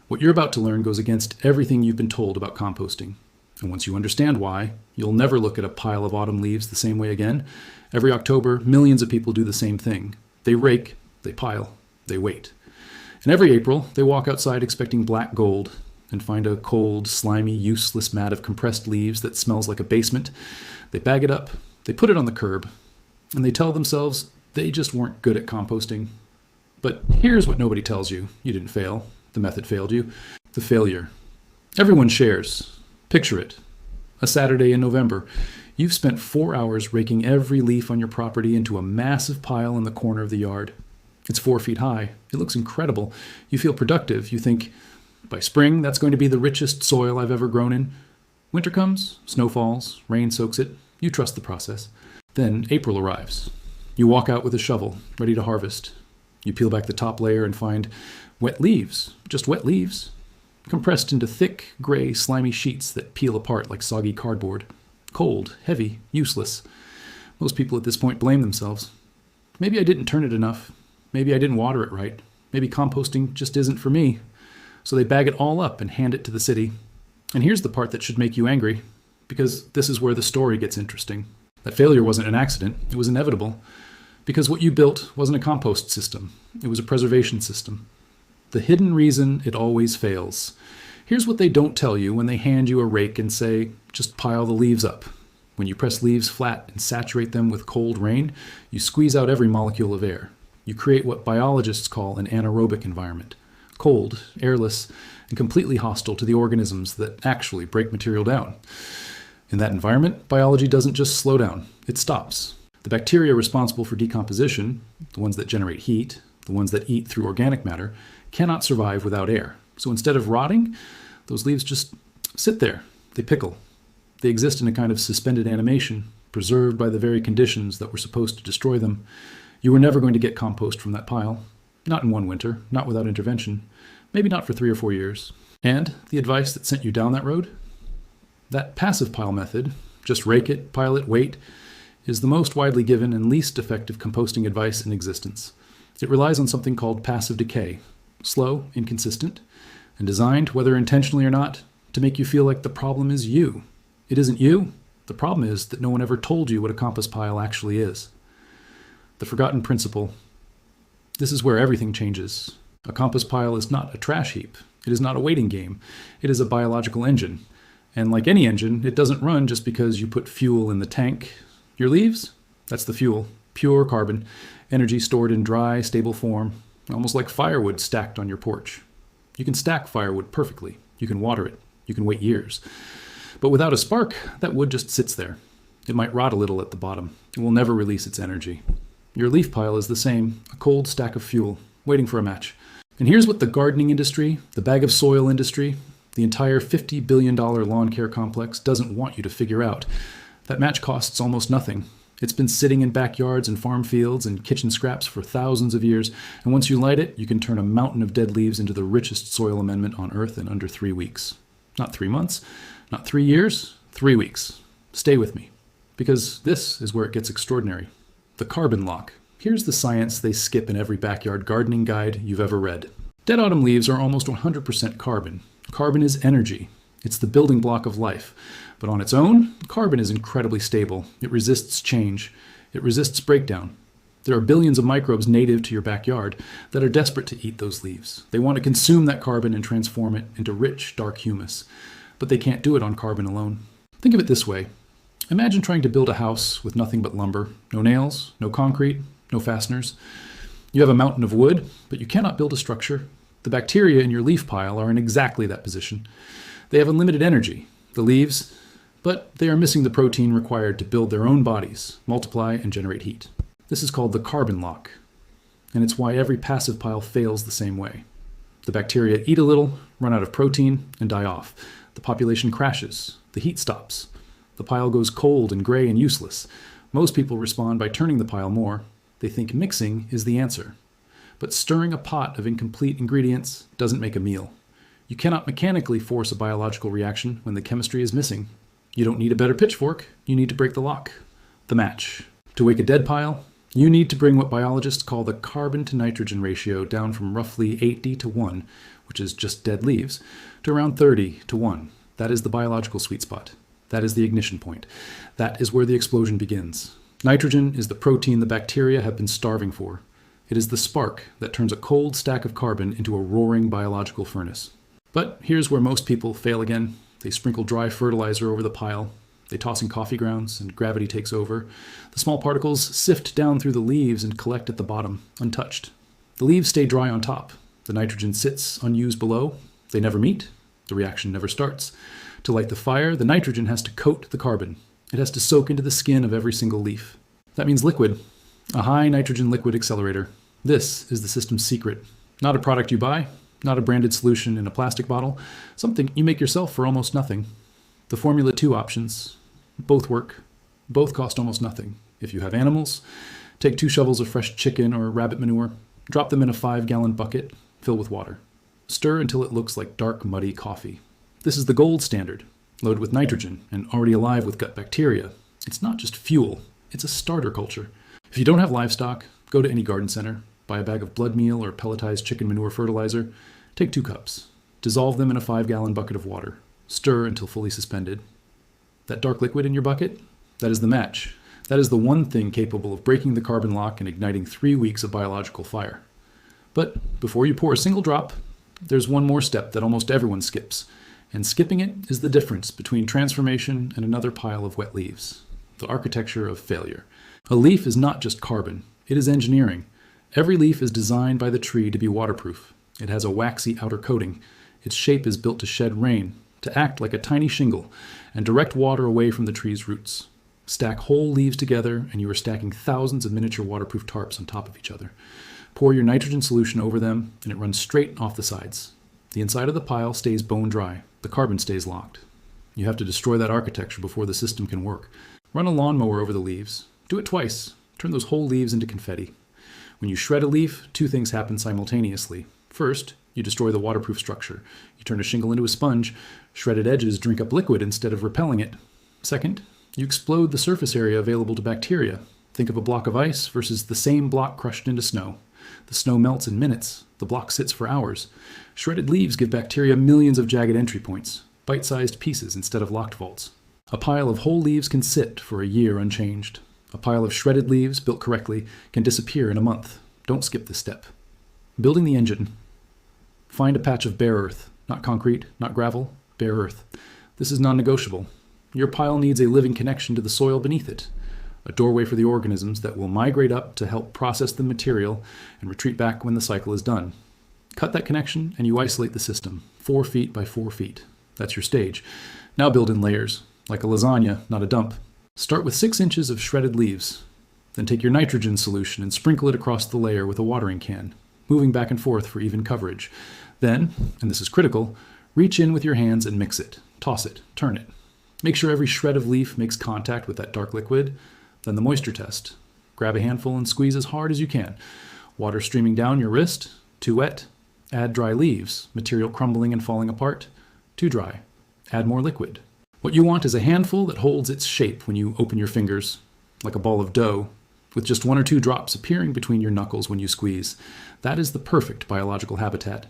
What you're about to learn goes against everything you've been told about composting. And once you understand why, you'll never look at a pile of autumn leaves the same way again. Every October, millions of people do the same thing. They rake, they pile, they wait. And every April, they walk outside expecting black gold and find a cold, slimy, useless mat of compressed leaves that smells like a basement. They bag it up, they put it on the curb, and they tell themselves they just weren't good at composting. But here's what nobody tells you. You didn't fail. The method failed you. The failure. Everyone shares. Picture it. A Saturday in November. You've spent 4 hours raking every leaf on your property into a massive pile in the corner of the yard. It's 4 feet high. It looks incredible. You feel productive. You think, by spring, that's going to be the richest soil I've ever grown in. Winter comes, snow falls, rain soaks it. You trust the process. Then April arrives. You walk out with a shovel, ready to harvest. You peel back the top layer and find wet leaves, just wet leaves, compressed into thick, gray, slimy sheets that peel apart like soggy cardboard. Cold, heavy, useless. Most people at this point blame themselves. Maybe I didn't turn it enough. Maybe I didn't water it right. Maybe composting just isn't for me. So they bag it all up and hand it to the city. And here's the part that should make you angry, because this is where the story gets interesting. That failure wasn't an accident. It was inevitable. Because what you built wasn't a compost system. It was a preservation system. The hidden reason it always fails. Here's what they don't tell you when they hand you a rake and say, just pile the leaves up. When you press leaves flat and saturate them with cold rain, you squeeze out every molecule of air. You create what biologists call an anaerobic environment. Cold, airless, and completely hostile to the organisms that actually break material down. In that environment, biology doesn't just slow down, it stops. The bacteria responsible for decomposition, the ones that generate heat, the ones that eat through organic matter, cannot survive without air. So instead of rotting, those leaves just sit there. They pickle. They exist in a kind of suspended animation, preserved by the very conditions that were supposed to destroy them. You were never going to get compost from that pile. Not in one winter, not without intervention. Maybe not for 3 or 4 years. And the advice that sent you down that road? That passive pile method, just rake it, pile it, wait, is the most widely given and least effective composting advice in existence. It relies on something called passive decay, slow, inconsistent, and designed, whether intentionally or not, to make you feel like the problem is you. It isn't you. The problem is that no one ever told you what a compost pile actually is. The forgotten principle. This is where everything changes. A compost pile is not a trash heap. It is not a waiting game. It is a biological engine. And like any engine, it doesn't run just because you put fuel in the tank. Your leaves? That's the fuel. Pure carbon. Energy stored in dry, stable form. Almost like firewood stacked on your porch. You can stack firewood perfectly. You can water it. You can wait years. But without a spark, that wood just sits there. It might rot a little at the bottom. It will never release its energy. Your leaf pile is the same, a cold stack of fuel, waiting for a match. And here's what the gardening industry, the bag of soil industry, the entire $50 billion lawn care complex doesn't want you to figure out. That match costs almost nothing. It's been sitting in backyards and farm fields and kitchen scraps for thousands of years, and once you light it, you can turn a mountain of dead leaves into the richest soil amendment on Earth in under 3 weeks. Not 3 months, not 3 years, 3 weeks. Stay with me, because this is where it gets extraordinary. The carbon lock. Here's the science they skip in every backyard gardening guide you've ever read. Dead autumn leaves are almost 100% carbon. Carbon is energy. It's the building block of life. But on its own, carbon is incredibly stable. It resists change. It resists breakdown. There are billions of microbes native to your backyard that are desperate to eat those leaves. They want to consume that carbon and transform it into rich, dark humus. But they can't do it on carbon alone. Think of it this way. Imagine trying to build a house with nothing but lumber. No nails, no concrete, no fasteners. You have a mountain of wood, but you cannot build a structure. The bacteria in your leaf pile are in exactly that position. They have unlimited energy, the leaves, but they are missing the protein required to build their own bodies, multiply, and generate heat. This is called the carbon lock, and it's why every passive pile fails the same way. The bacteria eat a little, run out of protein, and die off. The population crashes. The heat stops. The pile goes cold and gray and useless. Most people respond by turning the pile more. They think mixing is the answer. But stirring a pot of incomplete ingredients doesn't make a meal. You cannot mechanically force a biological reaction when the chemistry is missing. You don't need a better pitchfork. You need to break the lock. The match. To wake a dead pile, You need to bring what biologists call the carbon to nitrogen ratio down from roughly 80 to 1, which is just dead leaves, to around 30 to 1. That is the biological sweet spot. That is the ignition point. That is where the explosion begins. Nitrogen is the protein the bacteria have been starving for. It is the spark that turns a cold stack of carbon into a roaring biological furnace. But here's where most people fail again. They sprinkle dry fertilizer over the pile. They toss in coffee grounds, and gravity takes over. The small particles sift down through the leaves and collect at the bottom, untouched. The leaves stay dry on top. The nitrogen sits unused below. They never meet. The reaction never starts. To light the fire, the nitrogen has to coat the carbon. It has to soak into the skin of every single leaf. That means liquid. A high nitrogen liquid accelerator. This is the system's secret. Not a product you buy, not a branded solution in a plastic bottle, something you make yourself for almost nothing. The Formula 2 options, both work. Both cost almost nothing. If you have animals, take 2 shovels of fresh chicken or rabbit manure, drop them in a 5-gallon bucket, fill with water. Stir until it looks like dark, muddy coffee. This is the gold standard, loaded with nitrogen and already alive with gut bacteria. It's not just fuel, it's a starter culture. If you don't have livestock, go to any garden center, buy a bag of blood meal or pelletized chicken manure fertilizer, take 2 cups, dissolve them in a 5-gallon bucket of water. Stir until fully suspended. That dark liquid in your bucket, that is the match. That is the one thing capable of breaking the carbon lock and igniting 3 weeks of biological fire. But before you pour a single drop, there's one more step that almost everyone skips. And skipping it is the difference between transformation and another pile of wet leaves. The architecture of failure. A leaf is not just carbon. It is engineering. Every leaf is designed by the tree to be waterproof. It has a waxy outer coating. Its shape is built to shed rain, to act like a tiny shingle, and direct water away from the tree's roots. Stack whole leaves together, and you are stacking thousands of miniature waterproof tarps on top of each other. Pour your nitrogen solution over them, and it runs straight off the sides. The inside of the pile stays bone dry. The carbon stays locked. You have to destroy that architecture before the system can work. Run a lawnmower over the leaves. Do it twice. Turn those whole leaves into confetti. When you shred a leaf, 2 things happen simultaneously. First, you destroy the waterproof structure. You turn a shingle into a sponge. Shredded edges drink up liquid instead of repelling it. Second, you explode the surface area available to bacteria. Think of a block of ice versus the same block crushed into snow. The snow melts in minutes. The block sits for hours. Shredded leaves give bacteria millions of jagged entry points, bite-sized pieces instead of locked vaults. A pile of whole leaves can sit for a year unchanged. A pile of shredded leaves, built correctly, can disappear in a month. Don't skip this step. Building the engine. Find a patch of bare earth. Not concrete, not gravel, bare earth. This is non-negotiable. Your pile needs a living connection to the soil beneath it, a doorway for the organisms that will migrate up to help process the material and retreat back when the cycle is done. Cut that connection and you isolate the system, 4 feet by 4 feet. That's your stage. Now build in layers, like a lasagna, not a dump. Start with 6 inches of shredded leaves. Then take your nitrogen solution and sprinkle it across the layer with a watering can, moving back and forth for even coverage. Then, and this is critical, reach in with your hands and mix it. Toss it. Turn it. Make sure every shred of leaf makes contact with that dark liquid. Then the moisture test. Grab a handful and squeeze as hard as you can. Water streaming down your wrist. Too wet. Add dry leaves. Material crumbling and falling apart. Too dry. Add more liquid. What you want is a handful that holds its shape when you open your fingers, like a ball of dough, with just 1 or 2 drops appearing between your knuckles when you squeeze. That is the perfect biological habitat.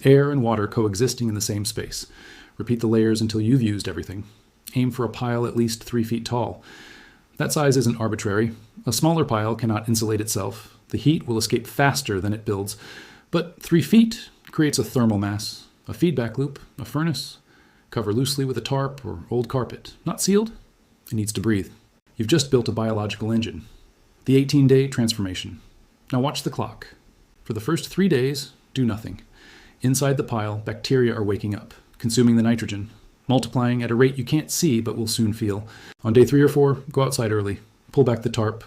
Air and water coexisting in the same space. Repeat the layers until you've used everything. Aim for a pile at least 3 feet tall. That size isn't arbitrary. A smaller pile cannot insulate itself. The heat will escape faster than it builds. But 3 feet creates a thermal mass, a feedback loop, a furnace. Cover loosely with a tarp or old carpet. Not sealed. It needs to breathe. You've just built a biological engine. The 18-day transformation. Now watch the clock. For the first 3 days, do nothing. Inside the pile, bacteria are waking up, consuming the nitrogen, multiplying at a rate you can't see but will soon feel. On day 3 or 4, go outside early. Pull back the tarp.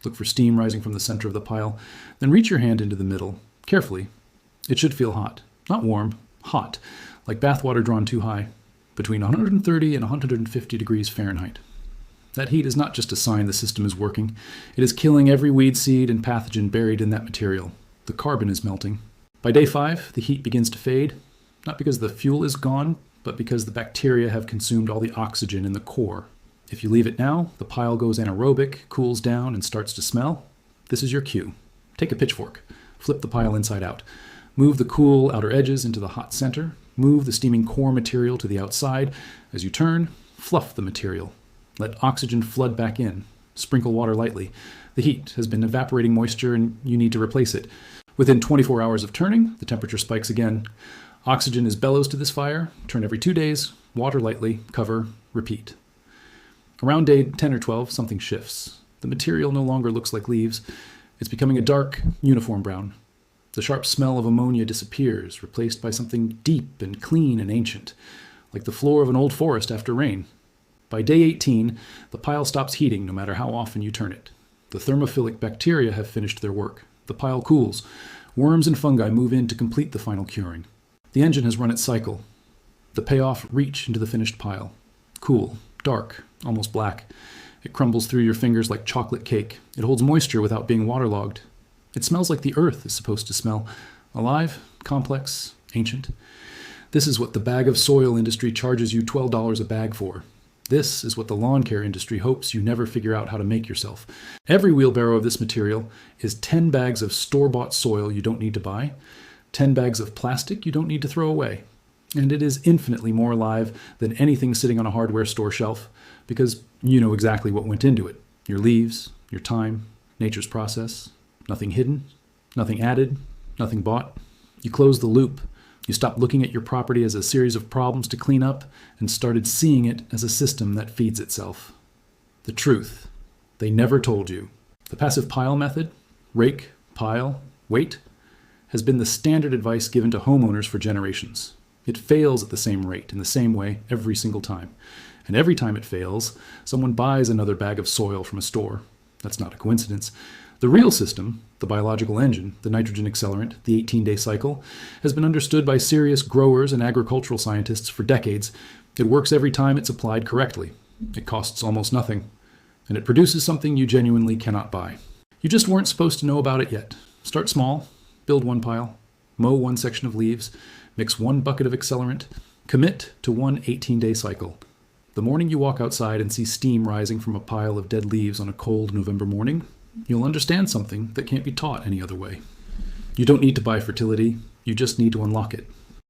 Look for steam rising from the center of the pile. Then reach your hand into the middle. Carefully. It should feel hot. Not warm. Hot. Like bathwater drawn too high. Between 130 and 150 degrees Fahrenheit. That heat is not just a sign the system is working. It is killing every weed seed and pathogen buried in that material. The carbon is melting. By day 5, the heat begins to fade, not because the fuel is gone, but because the bacteria have consumed all the oxygen in the core. If you leave it now, the pile goes anaerobic, cools down, and starts to smell. This is your cue. Take a pitchfork. Flip the pile inside out. Move the cool outer edges into the hot center. Move the steaming core material to the outside. As you turn, fluff the material. Let oxygen flood back in. Sprinkle water lightly. The heat has been evaporating moisture and you need to replace it. Within 24 hours of turning, the temperature spikes again. Oxygen is bellows to this fire. Turn every 2 days. Water lightly. Cover. Repeat. Around day 10 or 12, something shifts. The material no longer looks like leaves. It's becoming a dark, uniform brown. The sharp smell of ammonia disappears, replaced by something deep and clean and ancient, like the floor of an old forest after rain. By day 18, the pile stops heating no matter how often you turn it. The thermophilic bacteria have finished their work. The pile cools. Worms and fungi move in to complete the final curing. The engine has run its cycle. The payoff reach into the finished pile. Cool, dark, almost black. It crumbles through your fingers like chocolate cake. It holds moisture without being waterlogged. It smells like the earth is supposed to smell. Alive, complex, ancient. This is what the bag of soil industry charges you $12 a bag for. This is what the lawn care industry hopes you never figure out how to make yourself. Every wheelbarrow of this material is 10 bags of store-bought soil you don't need to buy, 10 bags of plastic you don't need to throw away. And it is infinitely more alive than anything sitting on a hardware store shelf, because you know exactly what went into it. Your leaves, your time, nature's process. Nothing hidden, nothing added, nothing bought. You close the loop. You stopped looking at your property as a series of problems to clean up and started seeing it as a system that feeds itself. The truth. They never told you. The passive pile method, rake, pile, wait, has been the standard advice given to homeowners for generations. It fails at the same rate, in the same way, every single time. And every time it fails, someone buys another bag of soil from a store. That's not a coincidence. The real system, the biological engine, the nitrogen accelerant, the 18-day cycle, has been understood by serious growers and agricultural scientists for decades. It works every time it's applied correctly. It costs almost nothing. And it produces something you genuinely cannot buy. You just weren't supposed to know about it yet. Start small, build one pile, mow one section of leaves, mix one bucket of accelerant, commit to one 18-day cycle. The morning you walk outside and see steam rising from a pile of dead leaves on a cold November morning, you'll understand something that can't be taught any other way. You don't need to buy fertility, you just need to unlock it.